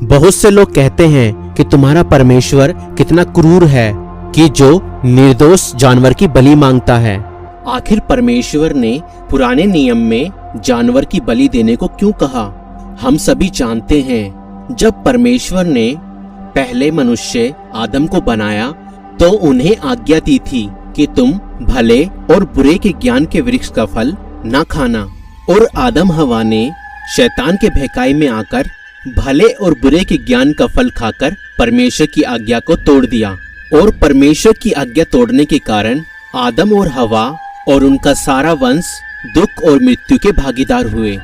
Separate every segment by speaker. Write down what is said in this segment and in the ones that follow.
Speaker 1: बहुत से लोग कहते हैं कि तुम्हारा परमेश्वर कितना क्रूर है कि जो निर्दोष जानवर की बलि मांगता है। आखिर परमेश्वर ने पुराने नियम में जानवर की बलि देने को क्यों कहा? हम सभी जानते हैं जब परमेश्वर ने पहले मनुष्य आदम को बनाया तो उन्हें आज्ञा दी थी कि तुम भले और बुरे के ज्ञान के वृक्ष का फल ना खाना, और आदम हवा ने शैतान के बहकावे में आकर भले और बुरे के ज्ञान का फल खाकर परमेश्वर की आज्ञा को तोड़ दिया। और परमेश्वर की आज्ञा तोड़ने के कारण आदम और हवा और उनका सारा वंश दुख और मृत्यु के भागीदार हुए।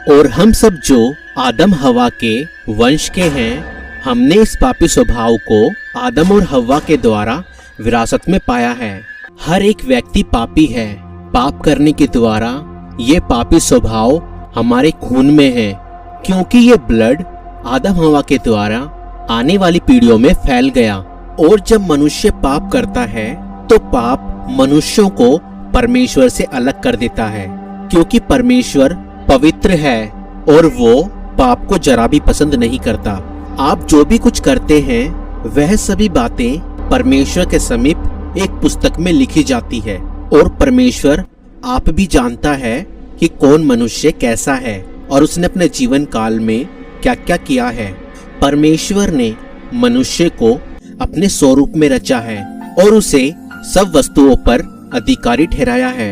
Speaker 1: और हम सब जो आदम हवा के वंश के हैं, हमने इस पापी स्वभाव को आदम और हवा के द्वारा विरासत में पाया है। हर एक व्यक्ति पापी है। पाप करने के द्वारा ये पापी स्वभाव हमारे खून में है, क्योंकि ये ब्लड आदम हवा के द्वारा आने वाली पीढ़ियों में फैल गया। और जब मनुष्य पाप करता है तो पाप मनुष्यों को परमेश्वर से अलग कर देता है, क्योंकि परमेश्वर पवित्र है और वो पाप को जरा भी पसंद नहीं करता। आप जो भी कुछ करते हैं वह सभी बातें परमेश्वर के समीप एक पुस्तक में लिखी जाती है। और परमेश्वर आप भी जानता है कि कौन मनुष्य कैसा है और उसने अपने जीवन काल में क्या क्या किया है। परमेश्वर ने मनुष्य को अपने स्वरूप में रचा है और उसे सब वस्तुओं पर अधिकारी ठहराया है।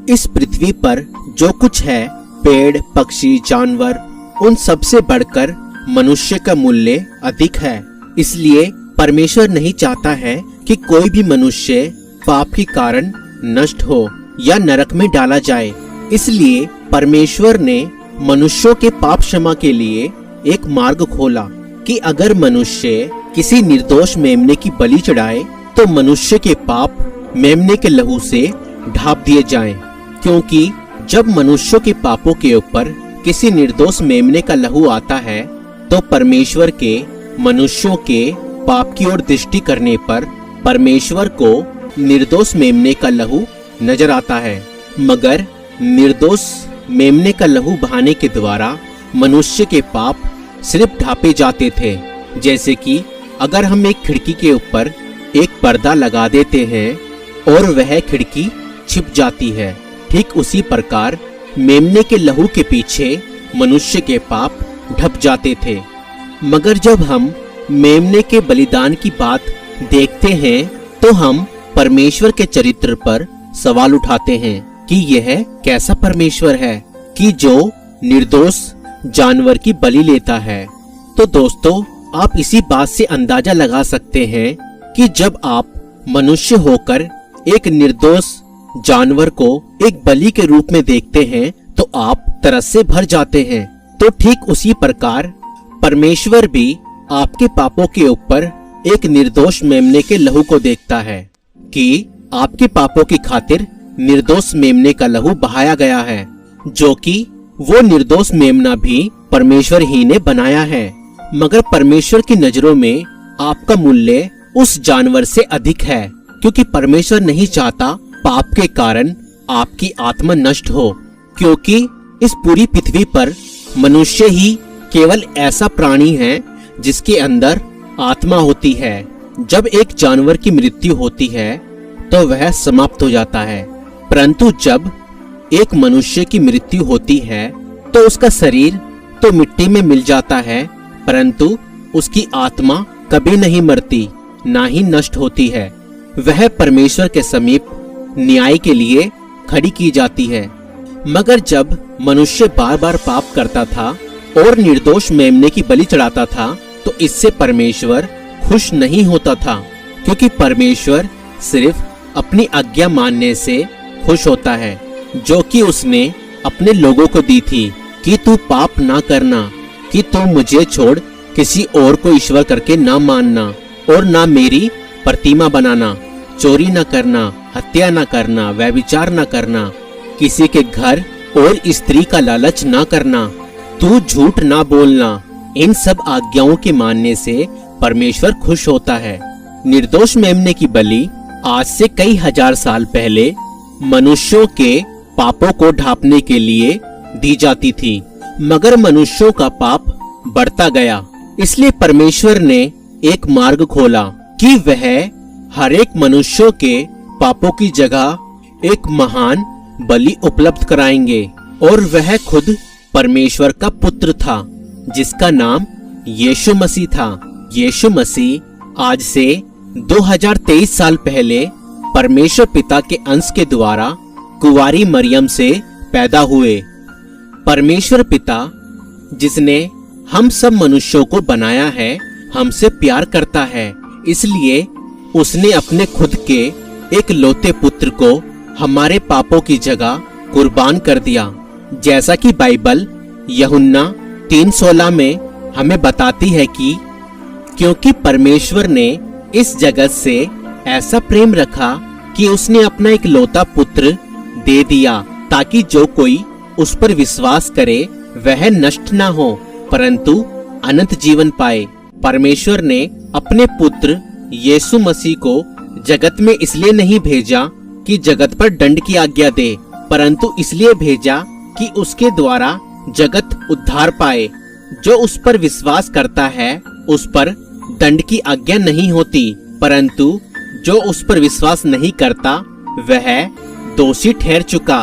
Speaker 1: इस पृथ्वी पर जो कुछ है, पेड़, पक्षी, जानवर, उन सब से बढ़कर मनुष्य का मूल्य अधिक है। इसलिए परमेश्वर नहीं चाहता है कि कोई भी मनुष्य पाप के कारण नष्ट हो या नरक में डाला जाए। इसलिए परमेश्वर ने मनुष्यों के पाप क्षमा के लिए एक मार्ग खोला कि अगर मनुष्य किसी निर्दोष मेमने की बलि चढ़ाए तो मनुष्य के पाप मेमने के लहू से ढाप दिए जाएं। क्योंकि जब मनुष्यों के पापों के ऊपर किसी निर्दोष मेमने का लहू आता है तो परमेश्वर के मनुष्यों के पाप की ओर दृष्टि करने पर परमेश्वर को निर्दोष मेमने का लहू नजर आता है। मगर निर्दोष मेमने का लहू बहाने के द्वारा मनुष्य के पाप सिर्फ ढापे जाते थे। जैसे कि अगर हम एक खिड़की के ऊपर एक पर्दा लगा देते हैं और वह खिड़की छिप जाती है, ठीक उसी प्रकार मेमने के लहू के पीछे मनुष्य के पाप ढप जाते थे। मगर जब हम मेमने के बलिदान की बात देखते हैं तो हम परमेश्वर के चरित्र पर सवाल उठाते हैं कि यह कैसा परमेश्वर है कि जो निर्दोष जानवर की बलि लेता है। तो दोस्तों, आप इसी बात से अंदाजा लगा सकते हैं कि जब आप मनुष्य होकर एक निर्दोष जानवर को एक बलि के रूप में देखते हैं तो आप तरस से भर जाते हैं। तो ठीक उसी प्रकार परमेश्वर भी आपके पापों के ऊपर एक निर्दोष मेमने के लहू को देखता है कि आपके पापों की खातिर निर्दोष मेमने का लहू बहाया गया है, जो कि वो निर्दोष मेमना भी परमेश्वर ही ने बनाया है। मगर परमेश्वर की नजरों में आपका मूल्य उस जानवर से अधिक है, क्योंकि परमेश्वर नहीं चाहता पाप के कारण आपकी आत्मा नष्ट हो। क्योंकि इस पूरी पृथ्वी पर मनुष्य ही केवल ऐसा प्राणी है जिसके अंदर आत्मा होती है। जब एक जानवर की मृत्यु होती है तो वह समाप्त हो जाता है, परंतु जब एक मनुष्य की मृत्यु होती है तो उसका शरीर तो मिट्टी में मिल जाता है, परंतु उसकी आत्मा कभी नहीं मरती, ना ही नष्ट होती है। वह परमेश्वर के समीप न्याय के लिए खड़ी की जाती है। मगर जब मनुष्य बार बार पाप करता था और निर्दोष मेमने की बलि चढ़ाता था तो इससे परमेश्वर खुश नहीं होता था, क्योंकि परमेश्वर सिर्फ अपनी आज्ञा मानने से खुश होता है, जो कि उसने अपने लोगों को दी थी कि तू पाप ना करना, कि तू मुझे छोड़ किसी और को ईश्वर करके ना मानना और ना मेरी प्रतिमा बनाना, चोरी ना करना, हत्या ना करना, व्यभिचार ना करना, किसी के घर और स्त्री का लालच ना करना, तू झूठ ना बोलना। इन सब आज्ञाओं के मानने से परमेश्वर खुश होता है। निर्दोष मेमने की बलि आज से कई हजार साल पहले मनुष्यों के पापों को ढांपने के लिए दी जाती थी। मगर मनुष्यों का पाप बढ़ता गया इसलिए परमेश्वर ने एक मार्ग खोला कि वह हर एक मनुष्यों के पापों की जगह एक महान बलि उपलब्ध कराएंगे। और वह खुद परमेश्वर का पुत्र था जिसका नाम यीशु मसीह था। यीशु मसीह आज से 2023 साल पहले परमेश्वर पिता के अंश के द्वारा कुंवारी मरियम से पैदा हुए। परमेश्वर पिता जिसने हम सब मनुष्यों को बनाया है हमसे प्यार करता है, इसलिए उसने अपने खुद के एक लौते पुत्र को हमारे पापों की जगह कुर्बान कर दिया। जैसा कि बाइबल यूहन्ना 3:16 में हमें बताती है कि क्योंकि परमेश्वर ने इस जगत से ऐसा प्रेम रखा कि उसने अपना एक लौता पुत्र दे दिया ताकि जो कोई उस पर विश्वास करे वह नष्ट ना हो परंतु अनंत जीवन पाए। परमेश्वर ने अपने पुत्र यीशु मसीह को जगत में इसलिए नहीं भेजा कि जगत पर दंड की आज्ञा दे, परंतु इसलिए भेजा कि उसके द्वारा जगत उद्धार पाए। जो उस पर विश्वास करता है उस पर दंड की आज्ञा नहीं होती, परंतु जो उस पर विश्वास नहीं करता वह दोषी ठहर चुका,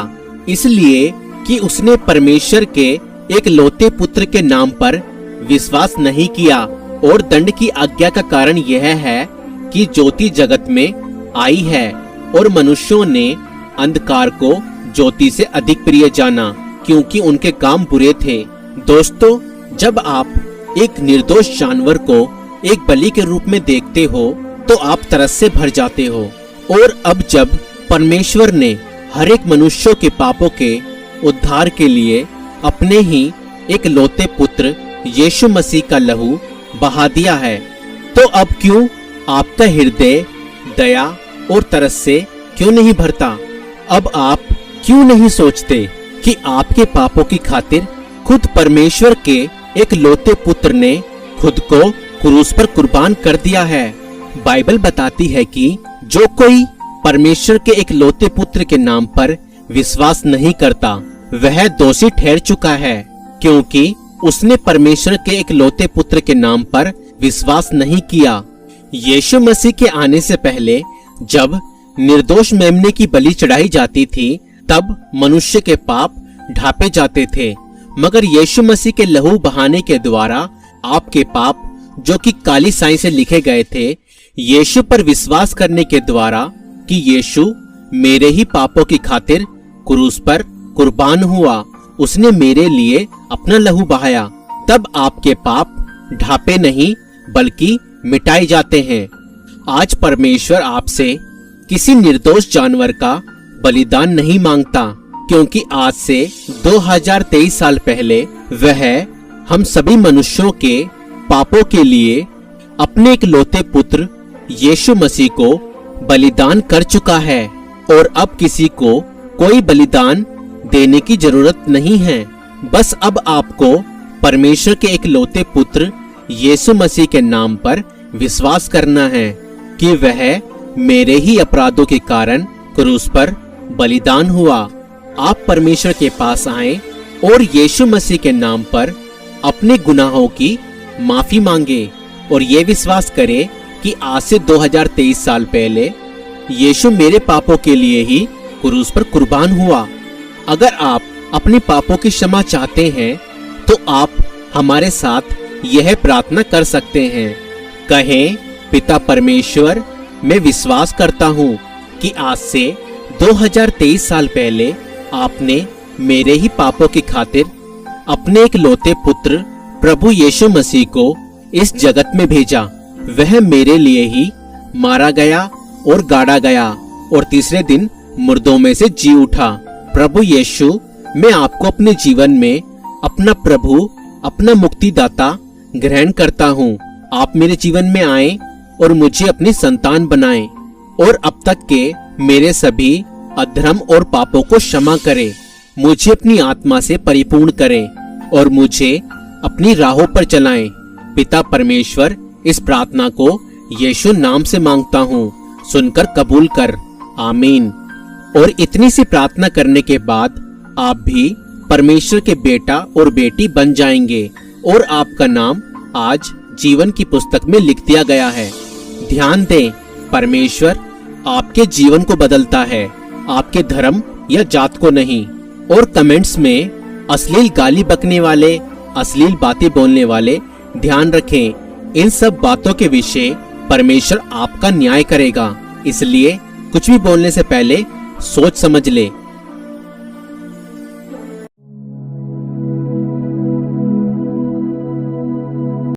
Speaker 1: इसलिए कि उसने परमेश्वर के एक लौते पुत्र के नाम पर विश्वास नहीं किया। और दंड की आज्ञा का कारण यह है कि ज्योति जगत में आई है और मनुष्यों ने अंधकार को ज्योति से अधिक प्रिय जाना क्योंकि उनके काम बुरे थे। दोस्तों, जब आप एक निर्दोष जानवर को एक बलि के रूप में देखते हो तो आप तरस से भर जाते हो। और अब जब परमेश्वर ने हर एक मनुष्यों के पापों के उद्धार के लिए अपने ही एक लौते पुत्र यीशु मसीह का लहू बहा दिया है, तो अब क्यों आपका हृदय दया और तरस से क्यों नहीं भरता? अब आप क्यों नहीं सोचते कि आपके पापों की खातिर खुद परमेश्वर के एक लौते पुत्र ने खुद को क्रूस पर कुर्बान कर दिया है? बाइबल बताती है कि जो कोई परमेश्वर के एक लौते पुत्र के नाम पर विश्वास नहीं करता वह दोषी ठहर चुका है, क्योंकि उसने परमेश्वर के एक लौते पुत्र के नाम पर विश्वास नहीं किया। यीशु मसीह के आने से पहले जब निर्दोष मेमने की बलि चढ़ाई जाती थी तब मनुष्य के पाप ढांपे जाते थे, मगर यीशु मसीह के लहू बहाने के द्वारा आपके पाप जो कि काली स्याही से लिखे गए थे, यीशु पर विश्वास करने के द्वारा कि यीशु मेरे ही पापों की खातिर क्रूस पर कुर्बान हुआ, उसने मेरे लिए अपना लहू बहाया, तब आपके पाप ढांपे नहीं बल्कि मिटाए जाते हैं। आज परमेश्वर आपसे किसी निर्दोष जानवर का बलिदान नहीं मांगता, क्योंकि आज से 2023 साल पहले वह हम सभी मनुष्यों के पापों के लिए अपने एक लौते पुत्र यीशु मसीह को बलिदान कर चुका है और अब किसी को कोई बलिदान देने की जरूरत नहीं है। बस अब आपको परमेश्वर के एक लौते पुत्र यीशु मसीह के नाम पर विश्वास करना है कि वह मेरे ही अपराधों के कारण क्रूस पर बलिदान हुआ। आप परमेश्वर के पास आए और यीशु मसीह के नाम पर अपने गुनाहों की माफी मांगे और ये विश्वास करें कि आज से 2023 साल पहले यीशु मेरे पापों के लिए ही क्रूस पर कुर्बान हुआ। अगर आप अपने पापों की क्षमा चाहते हैं तो आप हमारे साथ यह प्रार्थना कर सकते हैं। कहें, पिता परमेश्वर, मैं विश्वास करता हूँ कि आज से 2023 साल पहले आपने मेरे ही पापों की खातिर अपने एक लौते पुत्र प्रभु यीशु मसीह को इस जगत में भेजा। वह मेरे लिए ही मारा गया और गाड़ा गया और तीसरे दिन मुर्दों में से जी उठा। प्रभु यीशु, मैं आपको अपने जीवन में अपना प्रभु, अपना मुक्तिदाता ग्रहण करता हूँ। आप मेरे जीवन में आए और मुझे अपनी संतान बनाएं और अब तक के मेरे सभी अधर्म और पापों को क्षमा करें। मुझे अपनी आत्मा से परिपूर्ण करें और मुझे अपनी राहों पर चलाएं। पिता परमेश्वर, इस प्रार्थना को यीशु नाम से मांगता हूँ, सुनकर कबूल कर। आमीन। और इतनी सी प्रार्थना करने के बाद आप भी परमेश्वर के बेटा और बेटी बन जाएंगे और आपका नाम आज जीवन की पुस्तक में लिख दिया गया है। ध्यान दें, परमेश्वर आपके जीवन को बदलता है, आपके धर्म या जात को नहीं। और कमेंट्स में अश्लील गाली बकने वाले, अश्लील बातें बोलने वाले, ध्यान रखें, इन सब बातों के विषय परमेश्वर आपका न्याय करेगा। इसलिए कुछ भी बोलने से पहले सोच समझ ले।